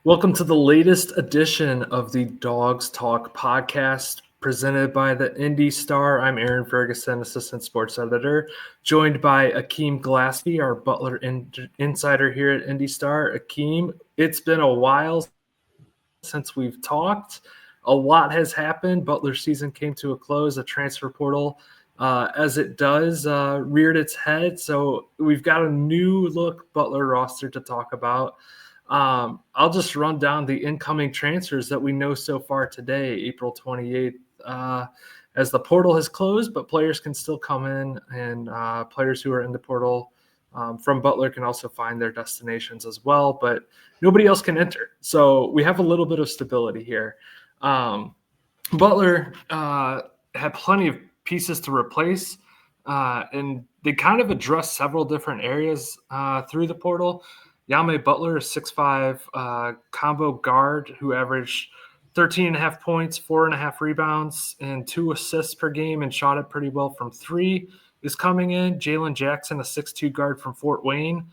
Welcome to the latest edition of the Dawg Talk podcast presented by the Indy Star. I'm Aaron Ferguson, assistant sports editor, joined by Akeem Glaspie, our Butler Insider here at Indy Star. Akeem, it's been a while since we've talked. A lot has happened. Butler season came to a close. The transfer portal, as it does, reared its head. So we've got a new look Butler roster to talk about. I'll just run down the incoming transfers that we know so far today, April 28th, as the portal has closed, but players can still come in, and players who are in the portal from Butler can also find their destinations as well, but nobody else can enter. So we have a little bit of stability here. Butler had plenty of pieces to replace, and they kind of addressed several different areas through the portal. Yame Butler, a 6'5" combo guard who averaged 13.5 points, 4.5 rebounds, and 2 assists per game and shot it pretty well from three, is coming in. Jalen Jackson, a 6'2" guard from Fort Wayne.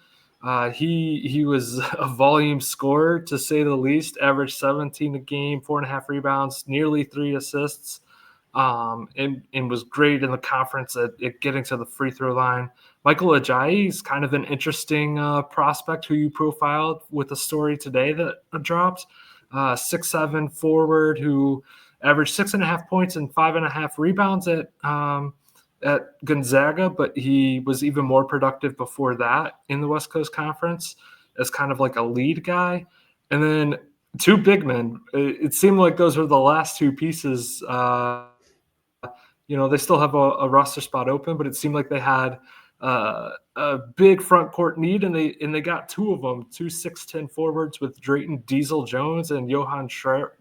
He was a volume scorer, to say the least, averaged 17 a game, 4.5 rebounds, nearly 3 assists, and was great in the conference at getting to the free throw line. Michael Ajayi is kind of an interesting prospect who you profiled with a story today that dropped. 6'7" forward who averaged 6.5 points and 5.5 rebounds at Gonzaga, but he was even more productive before that in the West Coast Conference as kind of like a lead guy. And then 2 big men. It seemed like those were the last 2 pieces. They still have a roster spot open, but it seemed like they had a big front court need, and they got 2 of them, 2 6'10" forwards with Drayton Diesel Jones and Johan Chore,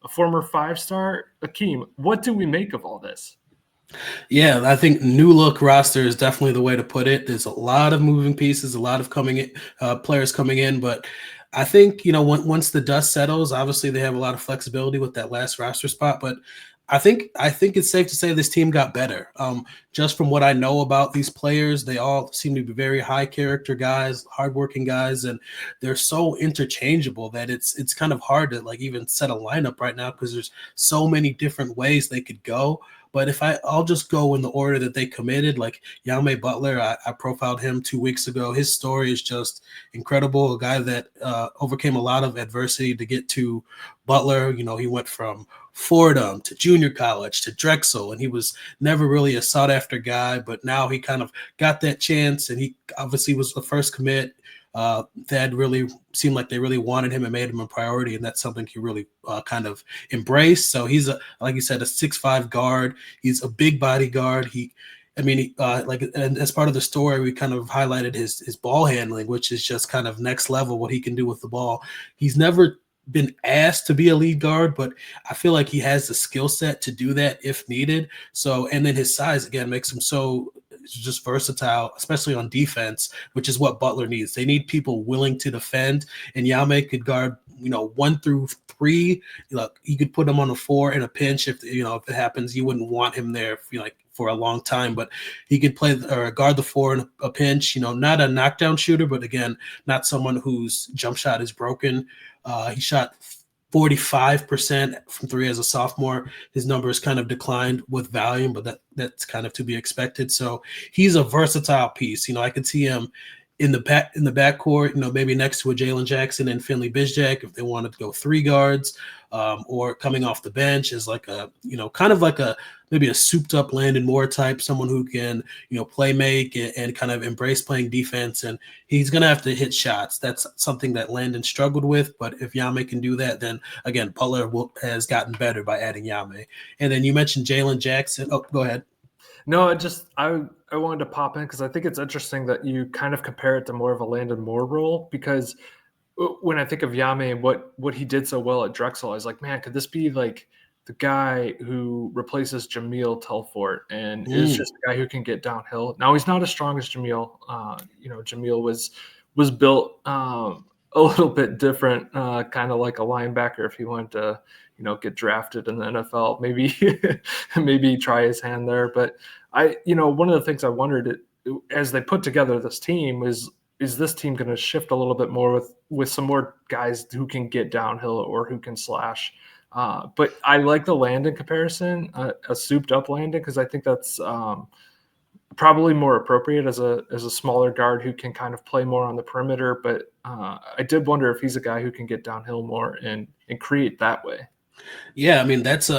a former 5-star. Akeem, what do we make of all this? Yeah, I think new look roster is definitely the way to put it. There's a lot of moving pieces, a lot of players coming in, but I think, once the dust settles, obviously they have a lot of flexibility with that last roster spot, but I think it's safe to say this team got better. Just from what I know about these players, they all seem to be very high character guys, hardworking guys, and they're so interchangeable that it's kind of hard to even set a lineup right now because there's so many different ways they could go. But I'll just go in the order that they committed, like Yame Butler, I profiled him 2 weeks ago. His story is just incredible. A guy that overcame a lot of adversity to get to Butler. He went from Fordham to junior college to Drexel, and he was never really a sought after guy, but now he kind of got that chance, and he obviously was the first commit. That really seemed like they really wanted him and made him a priority, and that's something he really kind of embraced. So he's like you said, a 6'5" guard. He's a big body guard. And as part of the story, we kind of highlighted his ball handling, which is just kind of next level, what he can do with the ball. He's never been asked to be a lead guard, but I feel like he has the skill set to do that if needed. So, and then his size again makes him so just versatile, especially on defense, which is what Butler needs. They need people willing to defend, and Yame could guard 1 through 3. Look, you could put him on a 4 in a pinch if it happens. You wouldn't want him there for a long time, but he could play or guard the 4 in a pinch. Not a knockdown shooter, but again, not someone whose jump shot is broken. He shot 45% from 3 as a sophomore. His numbers kind of declined with volume, but that's kind of to be expected. So he's a versatile piece. I could see him in the backcourt, maybe next to a Jalen Jackson and Finley Bizjack if they wanted to go 3 guards, or coming off the bench as like a, kind of like maybe a souped up Landon Moore type, someone who can, play make and kind of embrace playing defense. And he's going to have to hit shots. That's something that Landon struggled with. But if Yame can do that, then again, Butler has gotten better by adding Yame. And then you mentioned Jalen Jackson. Oh, go ahead. No, I wanted to pop in because I think it's interesting that you kind of compare it to more of a Landon Moore role, because when I think of Yame and what he did so well at Drexel, I was like, man, could this be like the guy who replaces Jameel Telfort and is just a guy who can get downhill? Now, he's not as strong as Jameel. Jameel was built a little bit different, kind of like a linebacker if he wanted to, get drafted in the NFL. Maybe try his hand there. But one of the things I wondered as they put together this team was is this team going to shift a little bit more with some more guys who can get downhill or who can slash? But I like the Landon comparison, a souped up Landon, because I think that's probably more appropriate as a smaller guard who can kind of play more on the perimeter. But I did wonder if he's a guy who can get downhill more and create that way. Yeah, I mean that's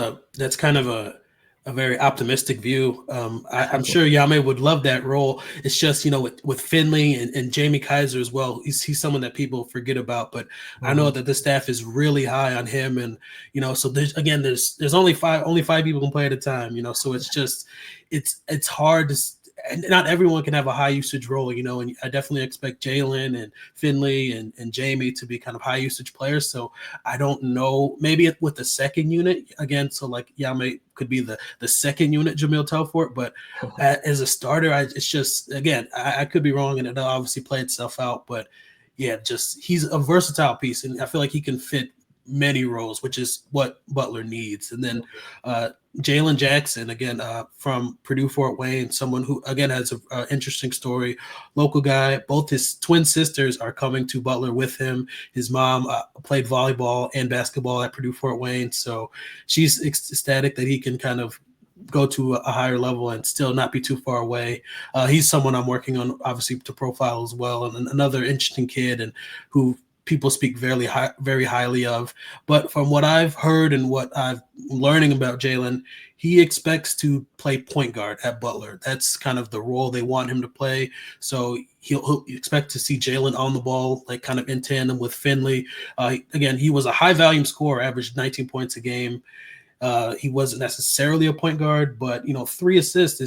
kind of a very optimistic view. I'm sure Yame would love that role. It's just, with Finley and Jamie Kaiser as well, he's someone that people forget about. But I know that the staff is really high on him, and so there's only five people can play at a time. So it's just it's hard to. And not everyone can have a high usage role, and I definitely expect Jalen and Finley and Jamie to be kind of high usage players. So I don't know, maybe with the second unit again. So like Yame could be the second unit Jamil Telfort, but as a starter, it's just, again, I could be wrong, and it'll obviously play itself out. But yeah, just he's a versatile piece, and I feel like he can fit many roles, which is what Butler needs. And then Jalen Jackson, again, from Purdue Fort Wayne, someone who, again, has an interesting story, local guy. Both his twin sisters are coming to Butler with him. His mom played volleyball and basketball at Purdue Fort Wayne, so she's ecstatic that he can kind of go to a higher level and still not be too far away. He's someone I'm working on, obviously, to profile as well, and another interesting kid and who people speak very highly of. But from what I've heard and what I'm learning about Jalen, he expects to play point guard at Butler. That's kind of the role they want him to play. So he'll expect to see Jalen on the ball, like kind of in tandem with Finley. Again, he was a high volume scorer, averaged 19 points a game. He wasn't necessarily a point guard, but 3 assists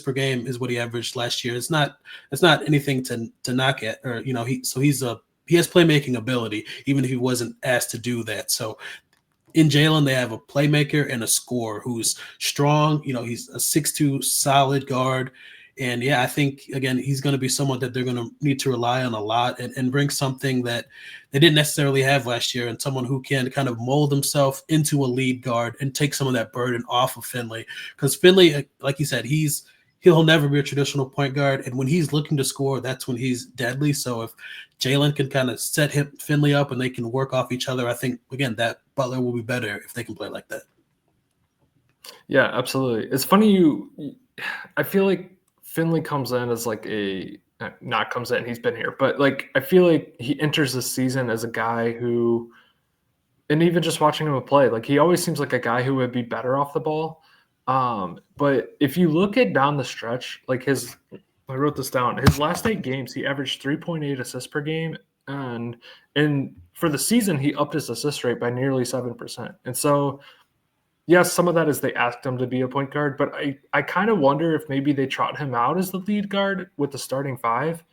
per game is what he averaged last year. It's not anything to knock at, or he has playmaking ability, even if he wasn't asked to do that. So in Jalen, they have a playmaker and a scorer who's strong. He's a 6'2" solid guard. And yeah, I think, again, he's going to be someone that they're going to need to rely on a lot and bring something that they didn't necessarily have last year, and someone who can kind of mold himself into a lead guard and take some of that burden off of Finley. Because Finley, like you said, he'll never be a traditional point guard. And when he's looking to score, that's when he's deadly. So if Jalen can kind of set Finley up and they can work off each other, I think, again, that Butler will be better if they can play like that. Yeah, absolutely. It's funny I feel like Finley comes in as like not comes in, he's been here, but like I feel like he enters this season as a guy who, and even just watching him play, like he always seems like a guy who would be better off the ball. But if you look at down the stretch, like I wrote this down, his last 8 games, he averaged 3.8 assists per game. And for the season, he upped his assist rate by nearly 7%. And so, yes, some of that is they asked him to be a point guard, but I kind of wonder if maybe they trot him out as the lead guard with the starting 5,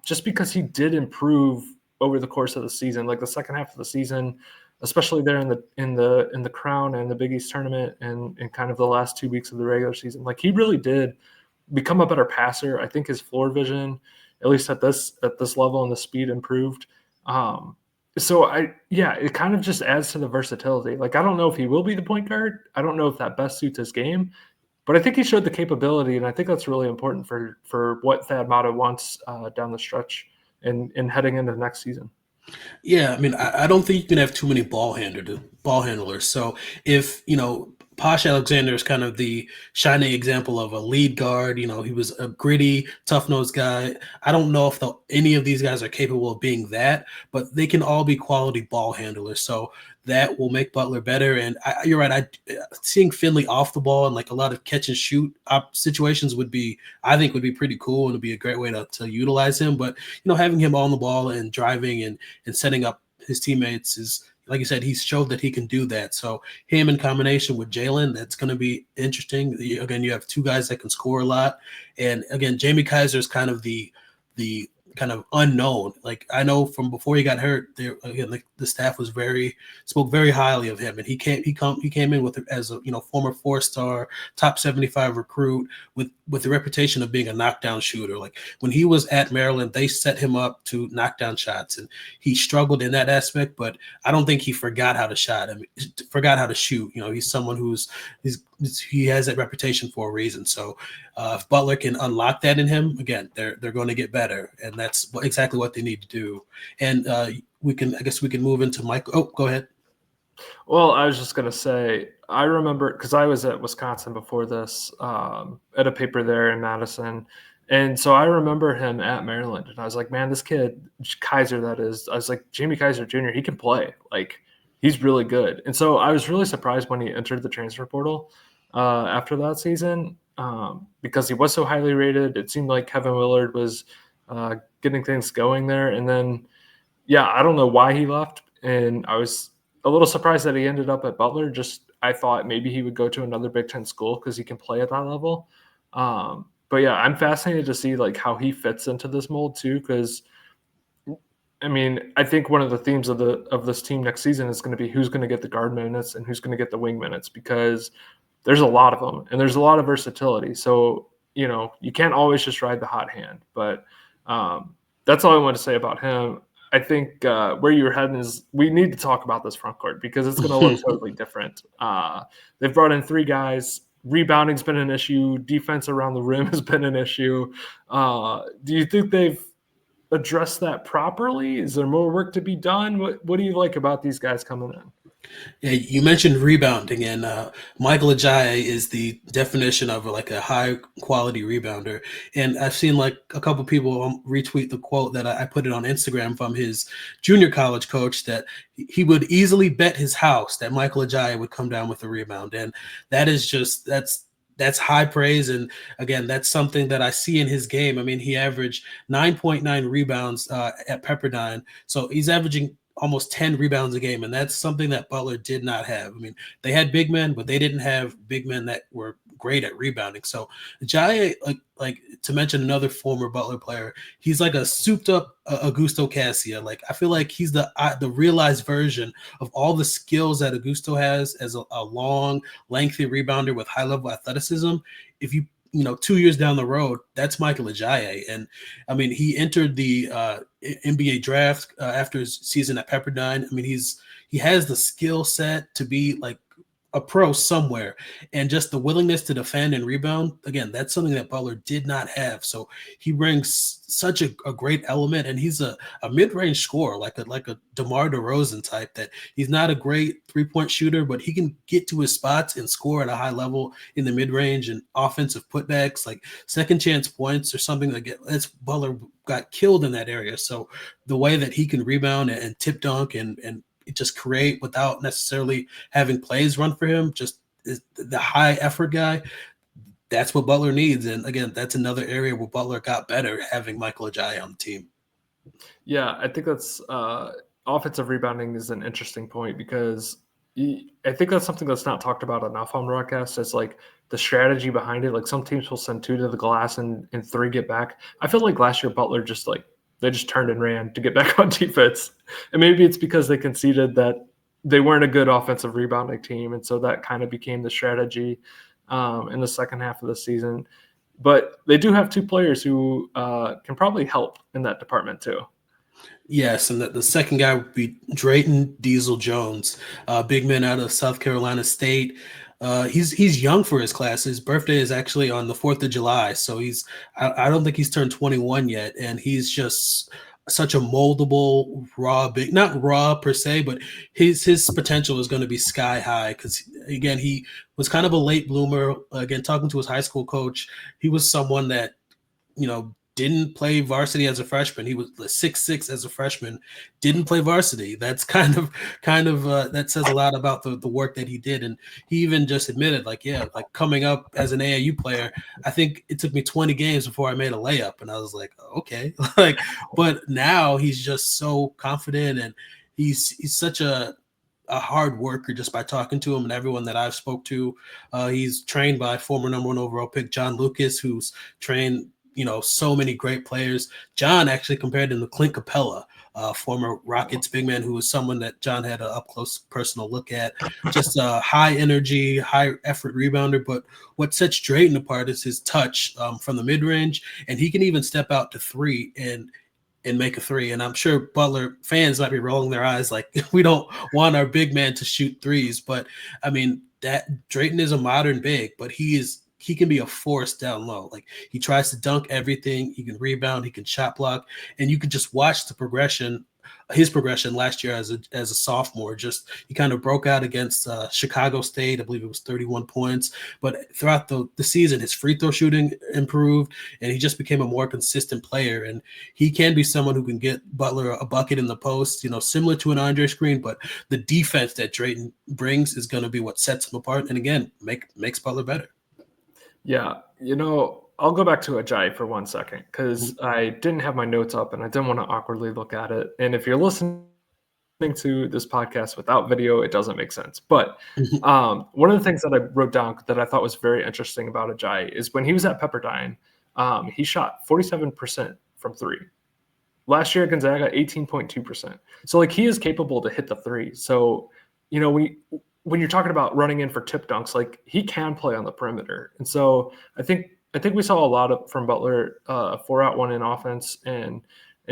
just because he did improve over the course of the season, like the second half of the season, especially there in the Crown and the Big East tournament and kind of the last 2 weeks of the regular season. Like he really did become a better passer. I think his floor vision, at least at this level, and the speed improved. So it kind of just adds to the versatility. Like I don't know if he will be the point guard. I don't know if that best suits his game, but I think he showed the capability, and I think that's really important for what Thad Matta wants down the stretch and heading into the next season. Yeah, I mean, I don't think you can have too many ball handlers. So if, Posh Alexander is kind of the shining example of a lead guard. He was a gritty, tough-nosed guy. I don't know if any of these guys are capable of being that, but they can all be quality ball handlers. So that will make Butler better. And you're right. Seeing Finley off the ball and like a lot of catch and shoot situations I think would be pretty cool, and would be a great way to utilize him. But, having him on the ball and driving and setting up his teammates is, like you said, he's showed that he can do that. So him in combination with Jalen, that's going to be interesting. Again, you have 2 guys that can score a lot. And again, Jamie Kaiser is kind of the kind of unknown. Like I know from before he got hurt, the staff spoke very highly of him, and he came in as a former 4-star top 75 recruit with the reputation of being a knockdown shooter. Like when he was at Maryland, they set him up to knock down shots, and he struggled in that aspect. But I don't think he forgot how to shoot. He's someone he's he has that reputation for a reason. So if Butler can unlock that in him, again, they're going to get better, and that's exactly what they need to do. And I guess we can move into Michael. Oh, go ahead. Well, I was just going to say, I remember because I was at Wisconsin before this at a paper there in Madison. And so I remember him at Maryland. And I was like, man, this kid, Kaiser, that is, I was like, Jamie Kaiser Jr., he can play. Like, he's really good. And so I was really surprised when he entered the transfer portal after that season because he was so highly rated. It seemed like Kevin Willard was getting things going there. And then, yeah, I don't know why he left. And I was a little surprised that he ended up at Butler. I thought maybe he would go to another Big Ten school because he can play at that level. But yeah, I'm fascinated to see like how he fits into this mold too. Because I mean, I think one of the themes of this team next season is going to be who's going to get the guard minutes and who's going to get the wing minutes, because there's a lot of them and there's a lot of versatility. So you can't always just ride the hot hand. But that's all I want to say about him. I think where you're heading is we need to talk about this front court because it's going to look totally different. They've brought in 3 guys. Rebounding's been an issue. Defense around the rim has been an issue. Do you think they've addressed that properly? Is there more work to be done? What do you like about these guys coming in? Yeah, you mentioned rebounding, and Michael Ajayi is the definition of like a high quality rebounder. And I've seen like a couple people retweet the quote that I put it on Instagram from his junior college coach that he would easily bet his house that Michael Ajayi would come down with a rebound. And that is just that's high praise. And again, that's something that I see in his game. I mean, he averaged 9.9 rebounds at Pepperdine. So he's averaging almost 10 rebounds a game. And that's something that Butler did not have. I mean, they had big men, but they didn't have big men that were great at rebounding. So Ajayi, like to mention another former Butler player, he's like a souped up Augusto Cassia. Like I feel like he's the realized version of all the skills that Augusto has as a long, lengthy rebounder with high level athleticism. If you 2 years down the road, that's Michael Ajayi. And I mean, he entered the NBA draft after his season at Pepperdine. I mean, he has the skill set to be like a pro somewhere, and just the willingness to defend and rebound. Again, that's something that Butler did not have. So he brings such a great element, and he's a mid-range scorer, like a DeMar DeRozan type, that he's not a great three-point shooter, but he can get to his spots and score at a high level in the mid-range and offensive putbacks, like second chance points or something that's Butler got killed in that area. So the way that he can rebound and tip dunk and just create without necessarily having plays run for him, just the high effort guy, that's what Butler needs. And again, that's another area where Butler got better having Michael Ajayi on the team. Yeah, I think that's offensive rebounding is an interesting point because I think that's something that's not talked about enough on broadcast. It's like the strategy behind it. Like some teams will send 2 to the glass and 3 get back. I feel like last year Butler they just turned and ran to get back on defense. And maybe it's because they conceded that they weren't a good offensive rebounding team. And so that kind of became the strategy in the second half of the season. But they do have 2 players who can probably help in that department too. Yes, and the second guy would be Drayton Diesel Jones, big man out of South Carolina State. He's young for his class. His birthday is actually on the 4th of July, so I don't think he's turned 21 yet, and he's just such a moldable, not raw per se, but his potential is going to be sky high because, again, he was kind of a late bloomer. Again, talking to his high school coach, he was someone that, didn't play varsity as a freshman. He was 6'6" as a freshman, didn't play varsity. That's kind of that says a lot about the work that he did. And he even just admitted, like coming up as an AAU player, I think it took me 20 games before I made a layup. And I was like, okay, but now he's just so confident, and he's such a hard worker just by talking to him and everyone that I've spoke to. He's trained by former number 1 overall pick John Lucas, who's trained so many great players. John actually compared him to Clint Capella, former Rockets big man, who was someone that John had an up-close personal look at. Just a high energy, high effort rebounder. But what sets Drayton apart is his touch from the mid-range, and he can even step out to 3 and make a 3. And I'm sure Butler fans might be rolling their eyes like, we don't want our big man to shoot threes. But I mean, that Drayton is a modern big, but he can be a force down low. Like, he tries to dunk everything. He can rebound. He can shot block, and you can just watch his progression last year as a sophomore. Just he kind of broke out against Chicago State. I believe it was 31 points. But throughout the season, his free throw shooting improved, and he just became a more consistent player. And he can be someone who can get Butler a bucket in the post, similar to an Andre Screen. But the defense that Drayton brings is going to be what sets him apart, and again, makes Butler better. Yeah, I'll go back to Ajayi for 1 second because I didn't have my notes up and I didn't want to awkwardly look at it. And if you're listening to this podcast without video, it doesn't make sense. But one of the things that I wrote down that I thought was very interesting about Ajayi is when he was at Pepperdine, he shot 47% from three. Last year at Gonzaga, 18.2%. So, like, he is capable to hit the three. So, when you're talking about running in for tip dunks, like, he can play on the perimeter. And so I think we saw a lot from Butler, 4 out, 1 in offense, and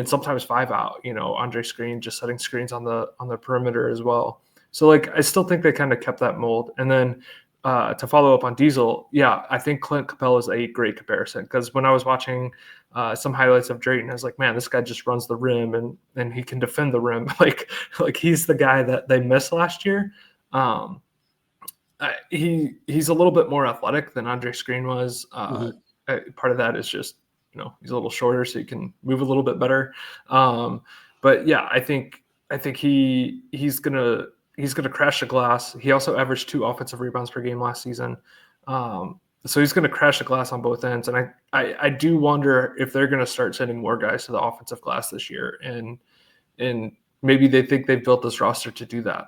sometimes 5 out. Andre Screen just setting screens on the perimeter as well. So, like, I still think they kind of kept that mold. And then to follow up on Diesel, yeah, I think Clint Capella is a great comparison because when I was watching some highlights of Drayton, I was like, man, this guy just runs the rim and he can defend the rim. like he's the guy that they missed last year. He's a little bit more athletic than Andre Screen was. Part of that is just, he's a little shorter, so he can move a little bit better. But yeah, I think he's gonna crash the glass. He also averaged 2 offensive rebounds per game last season. So he's going to crash the glass on both ends. And I do wonder if they're going to start sending more guys to the offensive glass this year. And maybe they think they've built this roster to do that.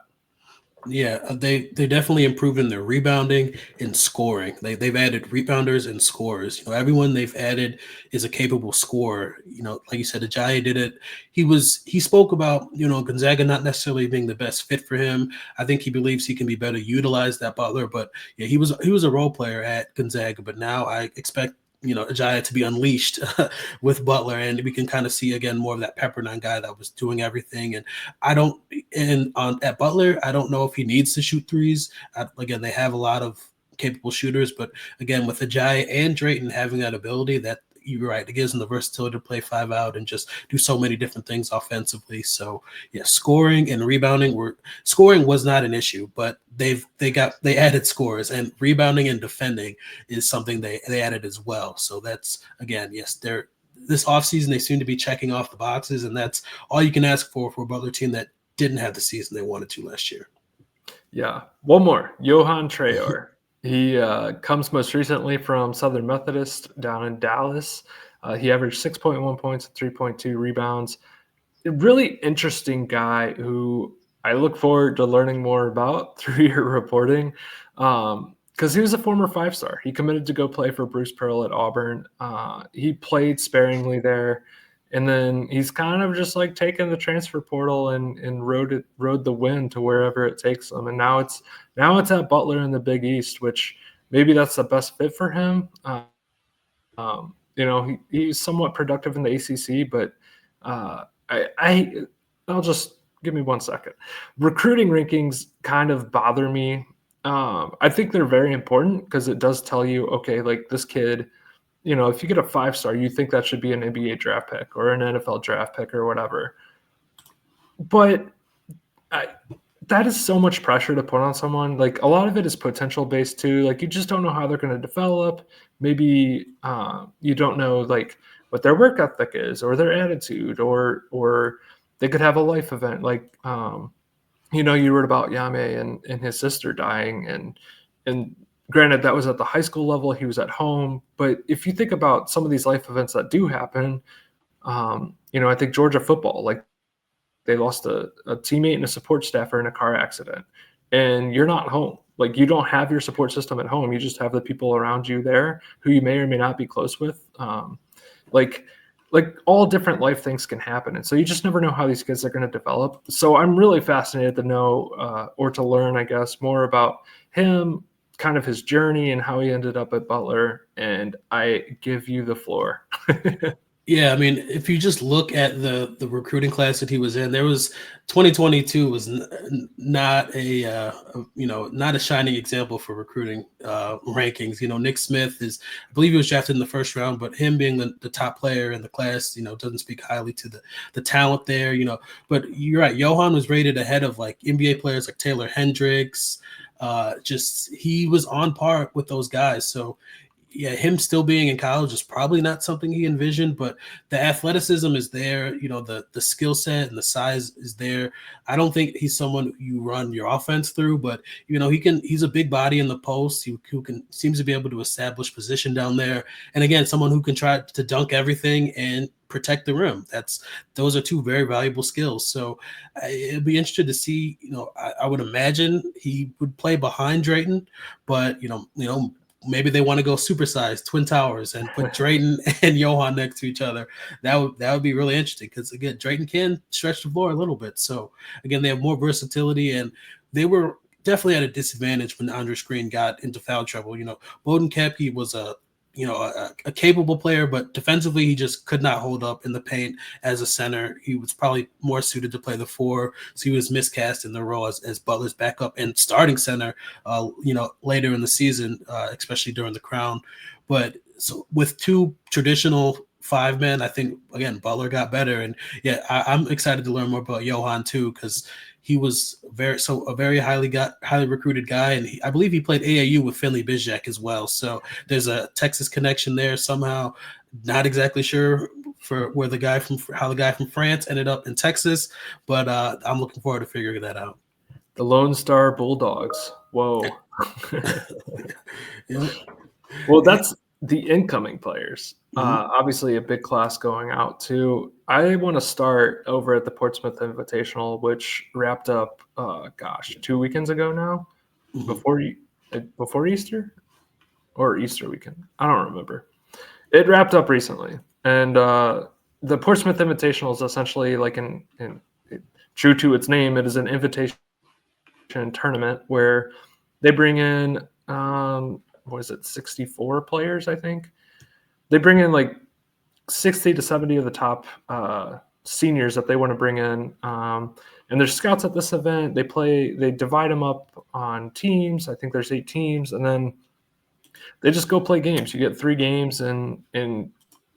Yeah, they definitely improved in their rebounding and scoring. They've added rebounders and scorers. Everyone they've added is a capable scorer. Like you said, Ajayi did it. He spoke about Gonzaga not necessarily being the best fit for him. I think he believes he can be better utilized at Butler. But yeah, he was a role player at Gonzaga. But now I expect Ajayi to be unleashed with Butler, and we can kind of see again more of that Pepperdine guy that was doing everything. And at Butler, I don't know if he needs to shoot threes. Again, they have a lot of capable shooters, but again, with Ajayi and Drayton having that ability, that you're right, it gives them the versatility to play 5 out and just do so many different things offensively. So yeah, scoring and rebounding scoring was not an issue, but they added scores, and rebounding and defending is something they added as well. So that's, again, yes, this offseason they seem to be checking off the boxes, and that's all you can ask for a Butler team that didn't have the season they wanted to last year. Yeah. One more, Johan Traor. He comes most recently from Southern Methodist down in Dallas. He averaged 6.1 points and 3.2 rebounds. A really interesting guy who I look forward to learning more about through your reporting, because he was a former 5-star. He committed to go play for Bruce Pearl at Auburn. He played sparingly there, and then he's kind of just like taken the transfer portal and rode the wind to wherever it takes him. And now it's at Butler in the Big East, which maybe that's the best fit for him. He's somewhat productive in the ACC, but I'll just give me 1 second. Recruiting rankings kind of bother me. I think they're very important because it does tell you, okay, like this kid, if you get a 5-star, you think that should be an NBA draft pick or an NFL draft pick or whatever. But that is so much pressure to put on someone. Like, a lot of it is potential based too. Like, you just don't know how they're going to develop. Maybe you don't know like what their work ethic is or their attitude, or they could have a life event. Like, you read about Yame and his sister dying, and granted, that was at the high school level. He was at home. But if you think about some of these life events that do happen, I think Georgia football, like they lost a teammate and a support staffer in a car accident, and you're not home. Like, you don't have your support system at home. You just have the people around you there who you may or may not be close with. Like all different life things can happen. And so you just never know how these kids are going to develop. So I'm really fascinated to know or to learn, I guess, more about him, kind of his journey and how he ended up at Butler. And I give you the floor. Yeah, I mean, if you just look at the recruiting class that he was in, there was 2022 was not not a shining example for recruiting rankings. Nick Smith is, I believe he was drafted in the first round, but him being the top player in the class, doesn't speak highly to the talent there. But you're right, Johan was rated ahead of like NBA players like Taylor Hendricks. Just he was on par with those guys. So yeah, him still being in college is probably not something he envisioned, but the athleticism is there. The skill set and the size is there. I don't think he's someone you run your offense through, but he's a big body in the post who can seems to be able to establish position down there. And again, someone who can try to dunk everything and protect the rim. Those are two very valuable skills. So it'd be interesting to see. I would imagine he would play behind Drayton, but maybe they want to go supersize Twin Towers and put Drayton and Johan next to each other. That would be really interesting because again, Drayton can stretch the floor a little bit. So again, they have more versatility, and they were definitely at a disadvantage when Andres Green got into foul trouble. Bowden Kepke was a capable player, but defensively he just could not hold up in the paint as a center. He was probably more suited to play the four, so he was miscast in the role as Butler's backup and starting center. Later in the season, especially during the Crown. But so with two traditional five men, I think again Butler got better, and yeah, I'm excited to learn more about Johan too because he was a very highly recruited guy, and I believe he played AAU with Finley Bizjack as well. So there's a Texas connection there somehow. Not exactly sure for how the guy from France ended up in Texas, but I'm looking forward to figuring that out. The Lone Star Bulldogs. Whoa. Yeah. Well, that's the incoming players. Mm-hmm. Obviously, a big class going out too. I want to start over at the Portsmouth Invitational, which wrapped up, 2 weekends ago now, Mm-hmm. before Easter or Easter weekend. I don't remember. It wrapped up recently, and the Portsmouth Invitational is essentially like true to its name. It is an invitation tournament where they bring in 64 players, I think. They bring in like 60 to 70 of the top seniors that they want to bring in. And there's scouts at this event. They divide them up on teams. I think there's 8 teams, and then they just go play games. You get 3 games, and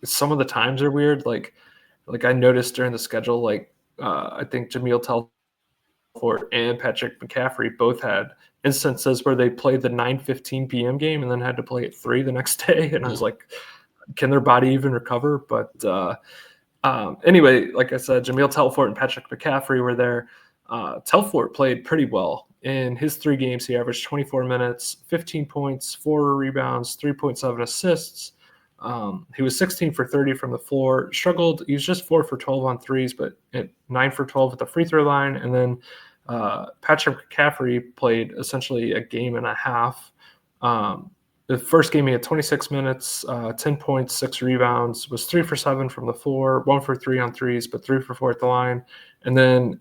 some of the times are weird. Like I noticed during the schedule, I think Jameel Telfort and Patrick McCaffery both had instances where they played the 9:15 p.m. game and then had to play at 3 the next day. And I was like, can their body even recover? But anyway, like I said, Jameel Telfort and Patrick McCaffery were there. Telfort played pretty well. In his 3 games, he averaged 24 minutes, 15 points, 4 rebounds, 3.7 assists. He was 16 for 30 from the floor. Struggled. He was just 4 for 12 on threes, but 9 for 12 at the free throw line. And then Patrick McCaffery played essentially a game and a half. The first game, he had 26 minutes, 10 points, 6 rebounds, was 3 for 7 from the floor, 1 for 3 on threes, but 3 for 4 at the line. And then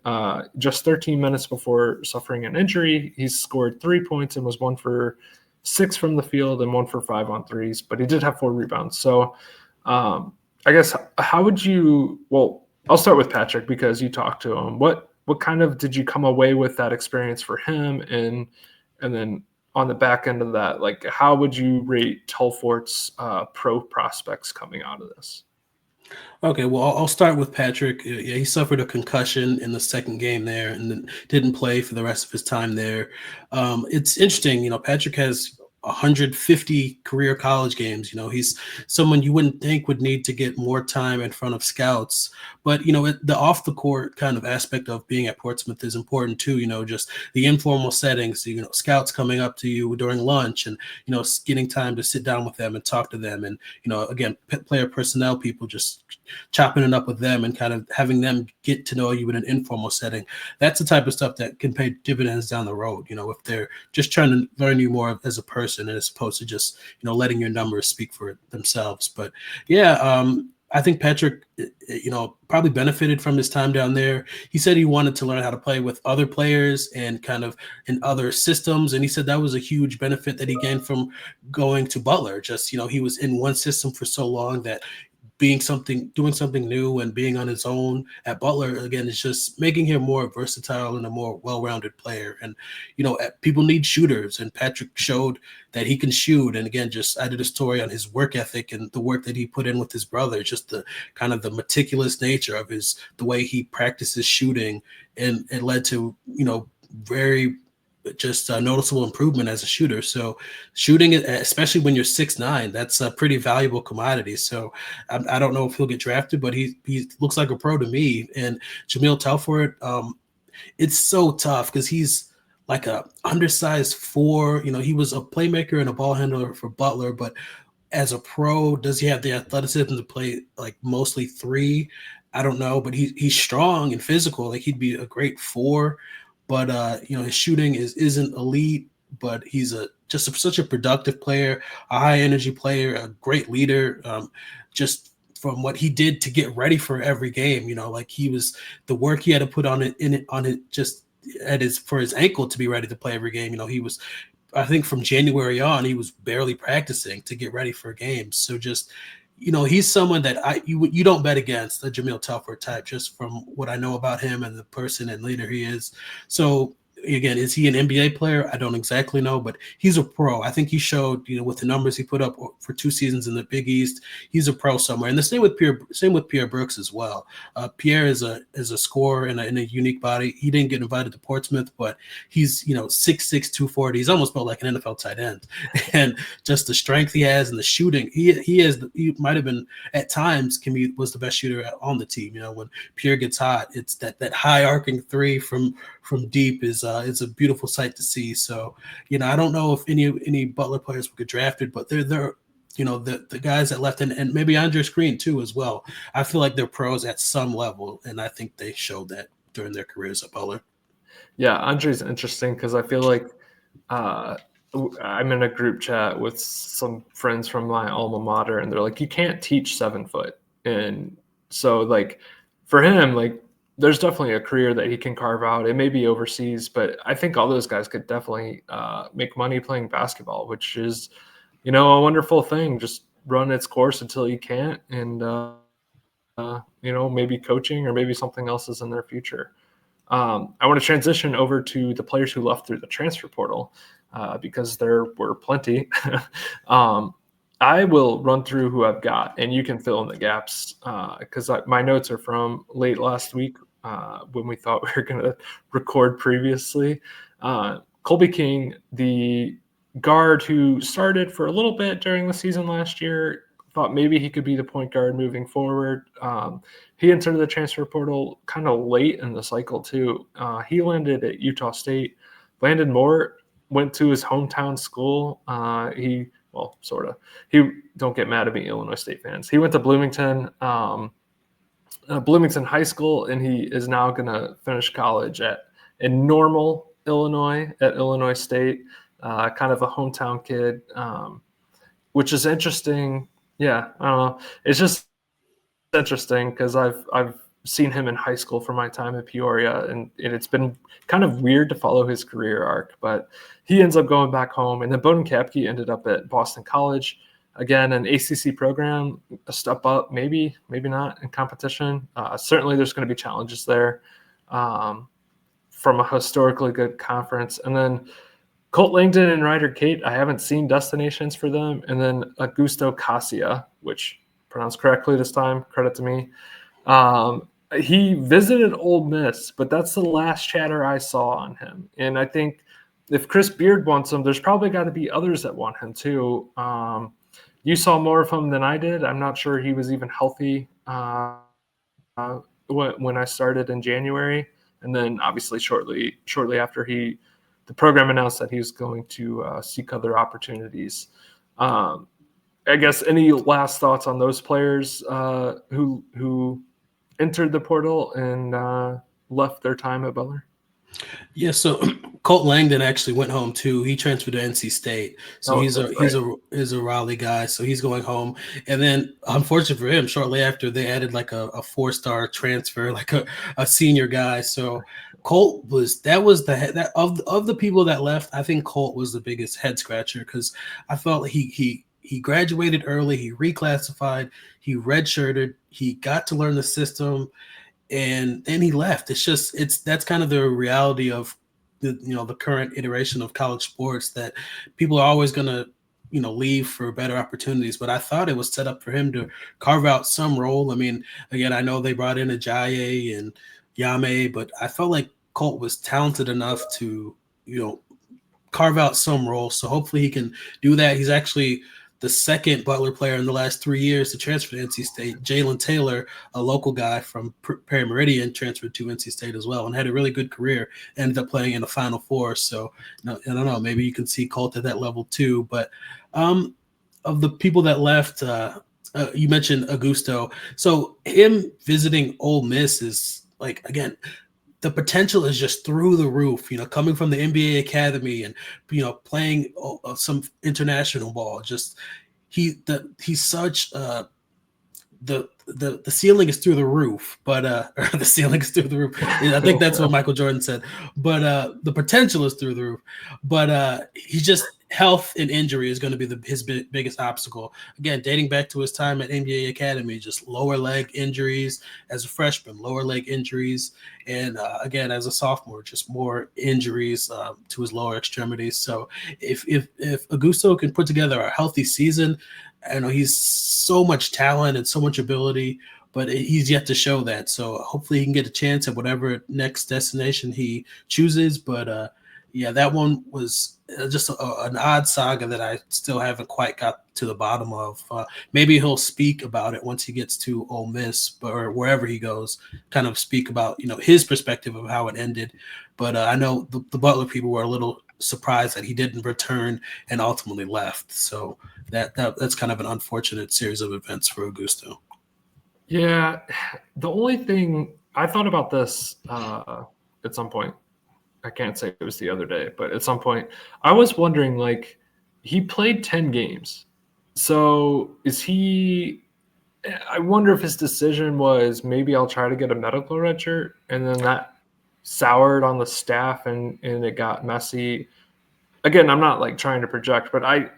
just 13 minutes before suffering an injury, he scored 3 points and was 1 for 6 from the field and 1 for 5 on threes, but he did have 4 rebounds. So I guess how would you – well, I'll start with Patrick because you talked to him. What kind of did you come away with that experience for him? And then on the back end of that, like how would you rate Telfort's pro prospects coming out of this? Okay, well, I'll start with Patrick. Yeah, he suffered a concussion in the second game there and then didn't play for the rest of his time there. It's interesting, Patrick has 150 career college games. He's someone you wouldn't think would need to get more time in front of scouts. But, the off the court kind of aspect of being at Portsmouth is important too, just the informal settings, scouts coming up to you during lunch and, getting time to sit down with them and talk to them. And, again, player personnel people just chopping it up with them and kind of having them get to know you in an informal setting. That's the type of stuff that can pay dividends down the road, if they're just trying to learn you more as a person and as opposed to just, letting your numbers speak for themselves. But yeah, I think Patrick, probably benefited from his time down there. He said he wanted to learn how to play with other players and kind of in other systems. And he said that was a huge benefit that he gained from going to Butler. Just, he was in one system for so long that doing something new and being on his own at Butler again is just making him more versatile and a more well-rounded player. And people need shooters, and Patrick showed that he can shoot. And again, just I did a story on his work ethic and the work that he put in with his brother, just the kind of the meticulous nature of the way he practices shooting, and it led to very just a noticeable improvement as a shooter. So shooting, especially when you're 6'9", that's a pretty valuable commodity. So I don't know if he'll get drafted, but he looks like a pro to me. And Jamil Telford, it's so tough because he's like a undersized 4. He was a playmaker and a ball handler for Butler, but as a pro, does he have the athleticism to play like mostly 3? I don't know, but he's strong and physical. Like he'd be a great 4. But his shooting isn't elite, but he's such a productive player, a high energy player, a great leader. Just from what he did to get ready for every game, like the work he had to put on it just for his ankle to be ready to play every game. He was, I think from January on, he was barely practicing to get ready for games. So just he's someone that you don't bet against, the Jamil Telford type, just from what I know about him and the person and leader he is. So again, is he an NBA player? I don't exactly know, but he's a pro. I think he showed, with the numbers he put up for 2 seasons in the Big East, he's a pro somewhere. And the same with Pierre Brooks as well. Pierre is a scorer in a unique body. He didn't get invited to Portsmouth, but he's 6'6", 240. He's almost built like an NFL tight end. And just the strength he has and the shooting, he might have been at times was the best shooter on the team. When Pierre gets hot, it's that high arcing 3 from deep is it's a beautiful sight to see. So, I don't know if any Butler players would get drafted, but they're the guys that left, and maybe Andres Green too as well. I feel like they're pros at some level, and I think they showed that during their careers at Butler. Yeah, Andre's interesting because I feel like I'm in a group chat with some friends from my alma mater, and they're like, you can't teach 7 foot. And so like for him, like there's definitely a career that he can carve out. It may be overseas, but I think all those guys could definitely make money playing basketball, which is, a wonderful thing. Just run its course until you can't. And, maybe coaching or maybe something else is in their future. I want to transition over to the players who left through the transfer portal because there were plenty. I will run through who I've got, and you can fill in the gaps because my notes are from late last week when we thought we were going to record previously. Colby King, the guard who started for a little bit during the season last year, thought maybe he could be the point guard moving forward. He entered the transfer portal kind of late in the cycle too. He landed at Utah State. Landon Moore went to his hometown school. Sort of. Don't get mad at me, Illinois State fans. He went to Bloomington High School, and he is now going to finish college in Normal, Illinois, at Illinois State. Kind of a hometown kid, which is interesting. Yeah, I don't know. It's just interesting because I've seen him in high school from my time at Peoria, and it's been kind of weird to follow his career arc, but he ends up going back home. And then Bowden Kapke ended up at Boston College, again, an ACC program, a step up, maybe not in competition. Certainly there's going to be challenges there from a historically good conference. And then Colt Langdon and Ryder Kate, I haven't seen destinations for them. And then Augusto Cassia, which pronounced correctly this time, credit to me. He visited Ole Miss, but that's the last chatter I saw on him. And I think if Chris Beard wants him, there's probably got to be others that want him too. You saw more of him than I did. I'm not sure he was even healthy when I started in January. And then obviously shortly after the program announced that he was going to seek other opportunities. I guess any last thoughts on those players who entered the portal and left their time at Butler? Yeah, so Colt Langdon actually went home too. He transferred to NC State, so he's a Raleigh guy. So he's going home, and then unfortunately for him, shortly after they added like a 4-star transfer, like a senior guy. So Colt of the people that left, I think Colt was the biggest head scratcher because I felt like he he graduated early, he reclassified, he redshirted, he got to learn the system, and then he left. That's kind of the reality of the current iteration of college sports, that people are always going to leave for better opportunities. But I thought it was set up for him to carve out some role. I mean, again, I know they brought in Ajayi and Yame, but I felt like Colt was talented enough to carve out some role. So hopefully he can do that. He's actually the second Butler player in the last 3 years to transfer to NC State. Jalen Taylor, a local guy from Perry Meridian, transferred to NC State as well and had a really good career. Ended up playing in the Final Four. So I don't know, maybe you can see Colt at that level too. But of the people that left, you mentioned Augusto. So him visiting Ole Miss is like, again, the potential is just through the roof, coming from the NBA Academy and, playing some international ball. Just he's such the ceiling is through the roof, but or the ceiling is through the roof. I think that's what Michael Jordan said. But the potential is through the roof. But he's just health and injury is going to be his biggest obstacle. Again, dating back to his time at NBA Academy, just lower leg injuries as a freshman, lower leg injuries, and again as a sophomore, just more injuries to his lower extremities. So if Augusto can put together a healthy season, I know he's so much talent and so much ability, but he's yet to show that. So hopefully he can get a chance at whatever next destination he chooses. But yeah, that one was just an odd saga that I still haven't quite got to the bottom of. Maybe he'll speak about it once he gets to Ole Miss or wherever he goes, kind of speak about, his perspective of how it ended. But I know the Butler people were a little surprised that he didn't return and ultimately left. So that's kind of an unfortunate series of events for Augusto. Yeah, the only thing I thought about this at some point, I can't say it was the other day, but at some point I was wondering, like, he played 10 games. So I wonder if his decision was, maybe I'll try to get a medical redshirt, and then that soured on the staff and it got messy. Again, I'm not like trying to project, but I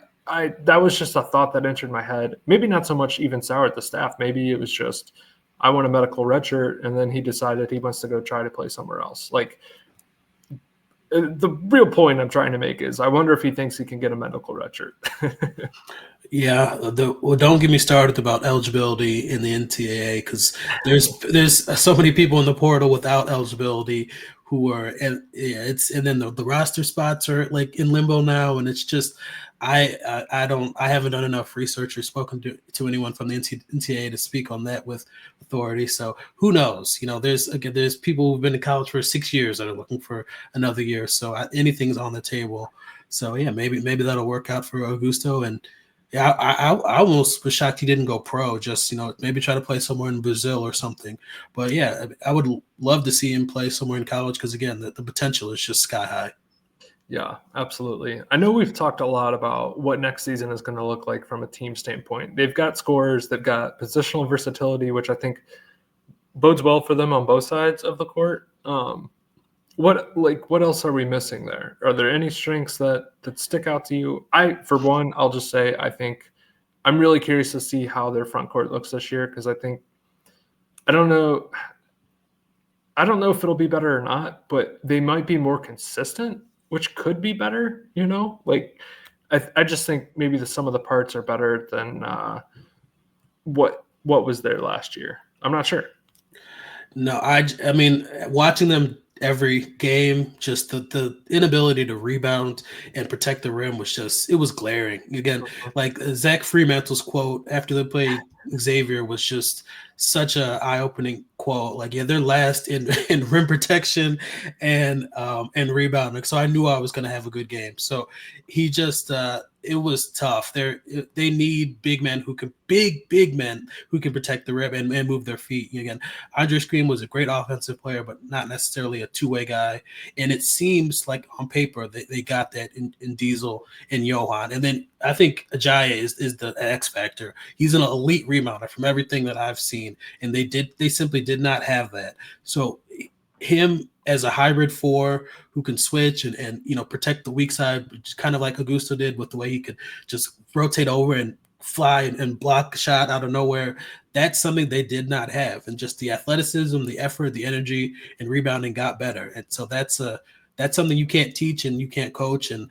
that was just a thought that entered my head. Maybe not so much even soured the staff. Maybe it was just, I want a medical redshirt, and then he decided he wants to go try to play somewhere else. Like, the real point I'm trying to make is, I wonder if he thinks he can get a medical redshirt. Yeah, don't get me started about eligibility in the NCAA, because there's so many people in the portal without eligibility who are, and then the roster spots are like in limbo now, and it's just I haven't done enough research or spoken to anyone from the NCAA to speak on that with authority. So who knows? There's people who've been in college for 6 years that are looking for another year. So anything's on the table. So yeah, maybe that'll work out for Augusto. And yeah, I almost was shocked he didn't go pro. Just maybe try to play somewhere in Brazil or something. But yeah, I would love to see him play somewhere in college, because again, the potential is just sky high. Yeah, absolutely. I know we've talked a lot about what next season is going to look like from a team standpoint. They've got scorers, they've got positional versatility, which I think bodes well for them on both sides of the court. What else are we missing there? Are there any strengths that stick out to you? For one, I'll just say, I think I'm really curious to see how their front court looks this year, because I don't know if it'll be better or not, but they might be more consistent, which could be better. Like, I just think maybe some of the parts are better than what was there last year. I'm not sure. No, I mean, watching them every game, just the inability to rebound and protect the rim it was glaring. Again, like Zach Fremantle's quote after they played Xavier was just such a eye-opening quote. Like, yeah, they're last in rim protection and rebounding. So I knew I was going to have a good game. So he just it was tough. They need big men who can protect the rim and move their feet. Again, Andre Scream was a great offensive player, but not necessarily a two-way guy. And it seems like on paper they got that in Diesel and Johan. And then I think Ajayi is the X factor. He's an elite rebounder from everything that I've seen, and they simply did not have that. So him as a hybrid 4 who can switch and protect the weak side, kind of like Augusto did with the way he could just rotate over and fly and block a shot out of nowhere. That's something they did not have, and just the athleticism, the effort, the energy, and rebounding got better. And so that's something you can't teach and you can't coach. And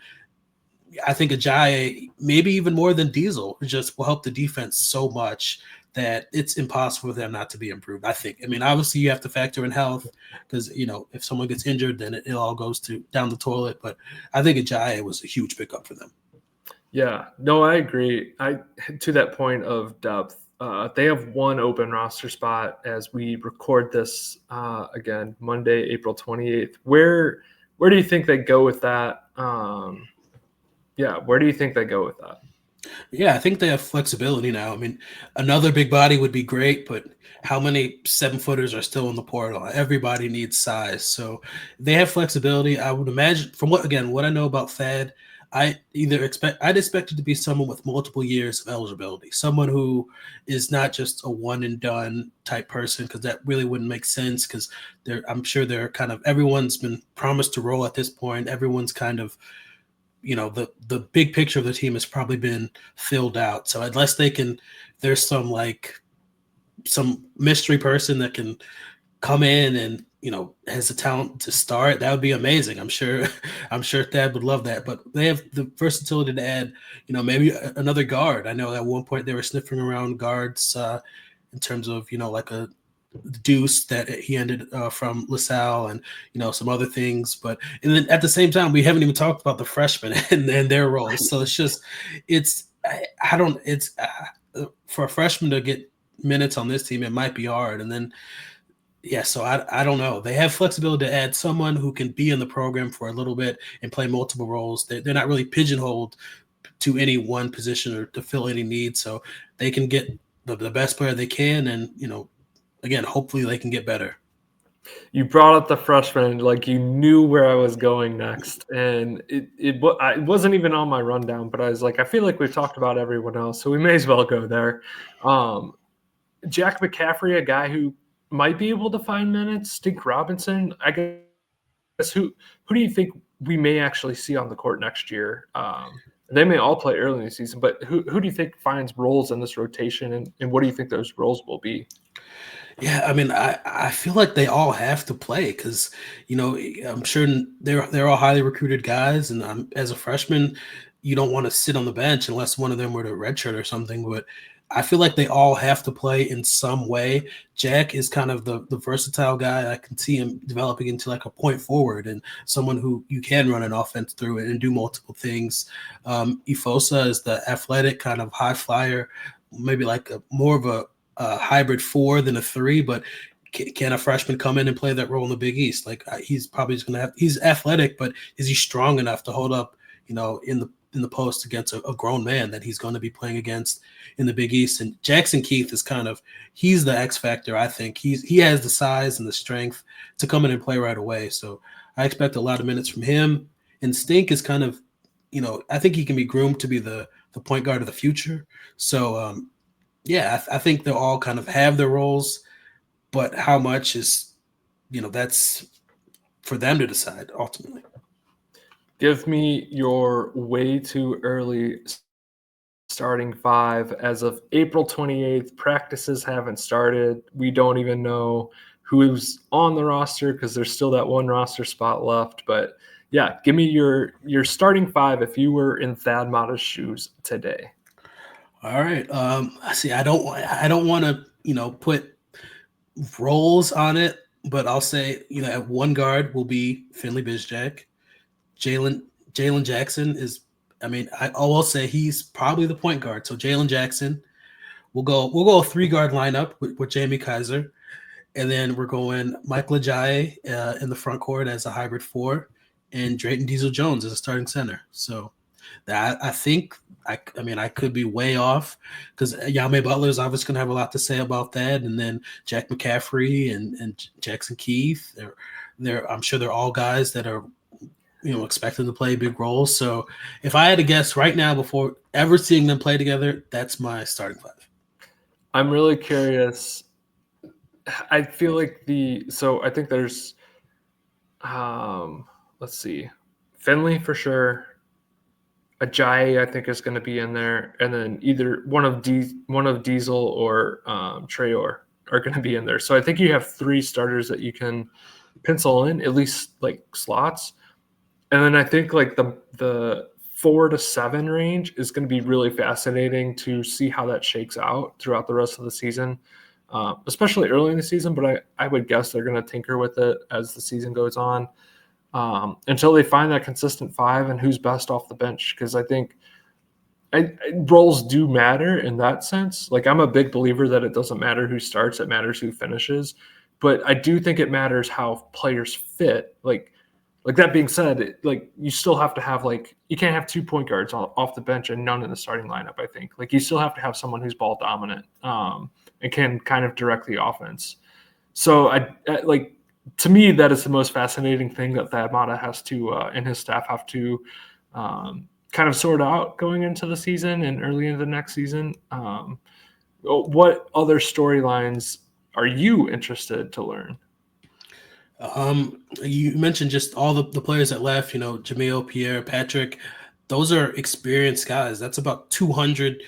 I think Ajayi, maybe even more than Diesel, just will help the defense so much that it's impossible for them not to be improved, I think. I mean, obviously you have to factor in health because, if someone gets injured, then it all goes down the toilet. But I think Ajayi was a huge pickup for them. Yeah, no, I agree. To that point of depth, they have one open roster spot as we record this again, Monday, April 28th. Where do you think they go with that? Where do you think they go with that? Yeah, I think they have flexibility now. I mean, another big body would be great, but how many 7-footers are still in the portal? Everybody needs size. So they have flexibility. I would imagine what I know about Thad, I'd expect it to be someone with multiple years of eligibility, someone who is not just a one and done type person, because that really wouldn't make sense, because I'm sure they're kind of, everyone's been promised to roll at this point. Everyone's kind of, the big picture of the team has probably been filled out. So unless there's some mystery person that can come in and, has the talent to start, that would be amazing. I'm sure Thad would love that. But they have the versatility to add, maybe another guard. I know at one point they were sniffing around guards in terms of, like a Deuce that he ended from LaSalle and, some other things. But and then at the same time, we haven't even talked about the freshmen and their roles. So for a freshman to get minutes on this team, it might be hard. And then, so I don't know. They have flexibility to add someone who can be in the program for a little bit and play multiple roles. They're not really pigeonholed to any one position or to fill any need. So they can get the best player they can. And, again, hopefully they can get better. You brought up the freshman, like you knew where I was going next. And it wasn't even on my rundown, but I was like, I feel like we've talked about everyone else, so we may as well go there. Jack McCaffery, a guy who might be able to find minutes. Stink Robinson, I guess. Who do you think we may actually see on the court next year? They may all play early in the season, but who do you think finds roles in this rotation, and what do you think those roles will be? Yeah, I mean, I feel like they all have to play because, I'm sure they're all highly recruited guys, and as a freshman, you don't want to sit on the bench unless one of them were to redshirt or something. But I feel like they all have to play in some way. Jack is kind of the versatile guy. I can see him developing into like a point forward and someone who you can run an offense through and do multiple things. Ifosa is the athletic kind of high flyer, maybe like more of a hybrid 4 than a 3, but can a freshman come in and play that role in the Big East? Like he's probably just going to have. He's athletic, but is he strong enough to hold up? In the post against a grown man that he's going to be playing against in the Big East. And Jackson Keith is he's the X factor. I think he has the size and the strength to come in and play right away. So I expect a lot of minutes from him. And Stink is kind of, I think he can be groomed to be the point guard of the future. So I think they'll all kind of have their roles, but how much is, that's for them to decide ultimately. Give me your way too early starting 5 as of April 28th. Practices haven't started. We don't even know who's on the roster because there's still that one roster spot left. But yeah, give me your starting 5 if you were in Thad Matta's shoes today. All right. See, I don't want to, put roles on it, but I'll say, at one guard will be Finley Bizjack. Jalen Jackson is, I will say he's probably the point guard. So Jalen Jackson, we'll go a 3-guard lineup with Jamie Kaiser, and then we're going Michael Ajayi in the front court as a hybrid 4, and Drayton Diesel Jones as a starting center. So that I think I could be way off because Yame Butler is obviously going to have a lot to say about that, and then Jack McCaffery and Jackson Keith. I'm sure they're all guys that are expected to play big roles. So if I had to guess right now before ever seeing them play together, that's my starting 5. I'm really curious. I feel like I think there's Let's see. Finley for sure. Ajayi, I think, is going to be in there, and then either one of Diesel or Traore are going to be in there. So I think you have 3 starters that you can pencil in, at least like slots. And then I think like the 4 to 7 range is going to be really fascinating to see how that shakes out throughout the rest of the season, especially early in the season. But I would guess they're going to tinker with it as the season goes on. Until they find that consistent 5 and who's best off the bench. Because I think roles do matter in that sense. Like, I'm a big believer that it doesn't matter who starts, it matters who finishes. But I do think it matters how players fit. Like that being said, like, you still have to have, like, you can't have 2 point guards off the bench and none in the starting lineup, I think. Like, you still have to have someone who's ball dominant and can kind of direct the offense. So I like, to me, that is the most fascinating thing that Thad Matta has to and his staff have to kind of sort out going into the season and early into the next season. What other storylines are you interested to learn? You mentioned just all the players that left, Jamil, Pierre, Patrick. Those are experienced guys. That's about 200,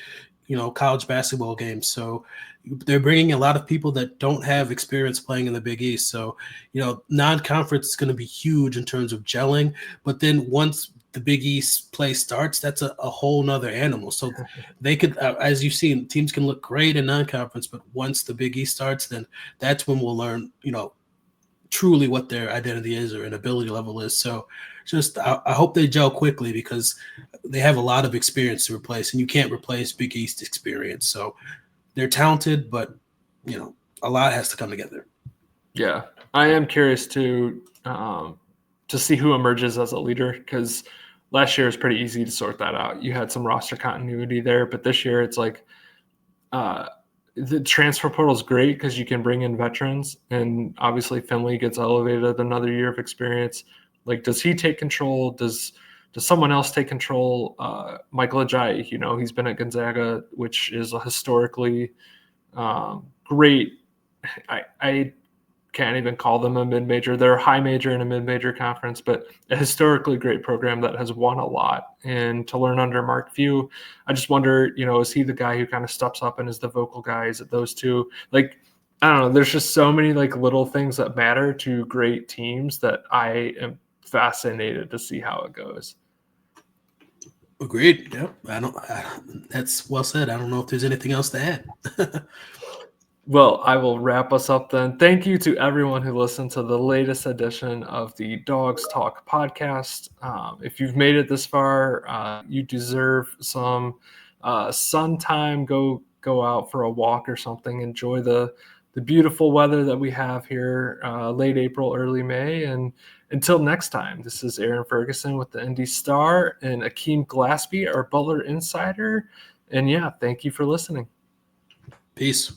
college basketball games. So they're bringing a lot of people that don't have experience playing in the Big East. So, non-conference is going to be huge in terms of gelling. But then once the Big East play starts, that's a whole nother animal. So they could, as you've seen, teams can look great in non-conference, but once the Big East starts, then that's when we'll learn, truly what their identity is or an ability level is. So just I hope they gel quickly because they have a lot of experience to replace, and you can't replace Big East experience. So they're talented, but a lot has to come together. Yeah, I am curious to see who emerges as a leader, because last year was pretty easy to sort that out. You had some roster continuity there, but this year it's like the transfer portal is great because you can bring in veterans, and obviously Finley gets elevated another year of experience. Like, does he take control? Does someone else take control? Michael Ajayi, he's been at Gonzaga, which is a historically great. I can't even call them a mid-major. They're a high major in a mid-major conference, but a historically great program that has won a lot. And to learn under Mark Few, I just wonder, is he the guy who kind of steps up and is the vocal guy? Is it those two? Like, I don't know. There's just so many like little things that matter to great teams that I am fascinated to see how it goes. Agreed. Yep. That's well said. I don't know if there's anything else to add. Well, I will wrap us up then. Thank you to everyone who listened to the latest edition of the Dawg Talk podcast. If you've made it this far, you deserve some sun time. Go out for a walk or something. Enjoy the beautiful weather that we have here, late April, early May. And until next time, this is Aaron Ferguson with the Indy Star and Akeem Glaspie, our Butler Insider. And yeah, thank you for listening. Peace.